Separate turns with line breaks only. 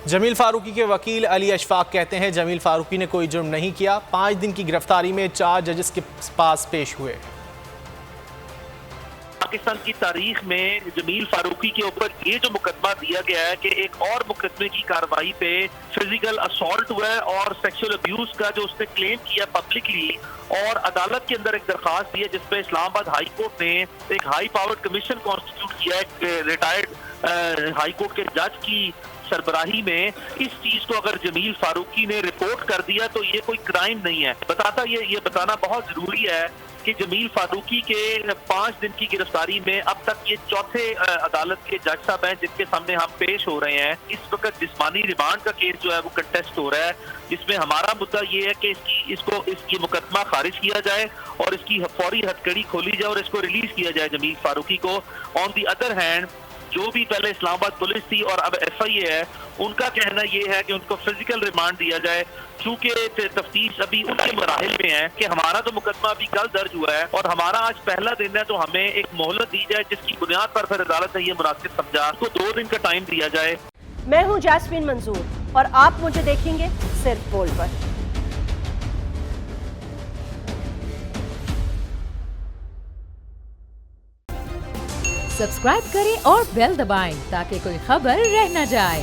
जमील फारूकी के वकील अली अशफाक कहते हैं जमील फारूकी ने कोई जुर्म नहीं किया। 5 दिन की गिरफ्तारी में 4 जजेस के पास पेश हुए।
पाकिस्तान की तारीख में जमील फारूकी के ऊपर ये जो मुकदमा दिया गया है कि एक और मुकदमे की कार्रवाई पे फिजिकल असॉल्ट हुआ है और सेक्सुअल अब्यूज का जो उसने क्लेम किया पब्लिकली, और अदालत के अंदर एक दरखास्त दी है जिसपे इस्लामाबाद हाई कोर्ट ने एक हाई पावर्ड कमीशन कॉन्स्टिट्यूट किया है रिटायर्ड हाई कोर्ट के जज की सरबराही में। इस चीज को अगर जमील फारूकी ने रिपोर्ट कर दिया तो ये कोई क्राइम नहीं है। ये बताना बहुत जरूरी है कि जमील फारूकी के 5 दिन की गिरफ्तारी में अब तक ये चौथे अदालत के जज साहब हैं जिनके सामने हम पेश हो रहे हैं। इस वक्त जिस्मानी रिमांड का केस जो है वो कंटेस्ट हो रहा है, जिसमें हमारा मुद्दा ये है कि इसकी मुकदमा खारिज किया जाए और इसकी फौरी हथकड़ी खोली जाए और इसको रिलीज किया जाए जमील फारूकी को। ऑन दी अदर हैंड जो भी पहले इस्लामाबाद पुलिस थी और अब FIA है, उनका कहना यह है कि उनको फिजिकल रिमांड दिया जाए, क्योंकि तफ्तीश अभी उनके मराहिल में है कि हमारा तो मुकदमा अभी कल दर्ज हुआ है और हमारा आज पहला दिन है, तो हमें एक मोहलत दी जाए जिसकी बुनियाद पर फिर अदालत ने ये मुनासिब समझा उसको 2 दिन का टाइम दिया जाए।
मैं हूँ जैस्मीन मंजूर और आप मुझे देखेंगे सिर्फ बोल पर।
सब्सक्राइब करें और बेल दबाएं ताकि कोई खबर रह न जाए।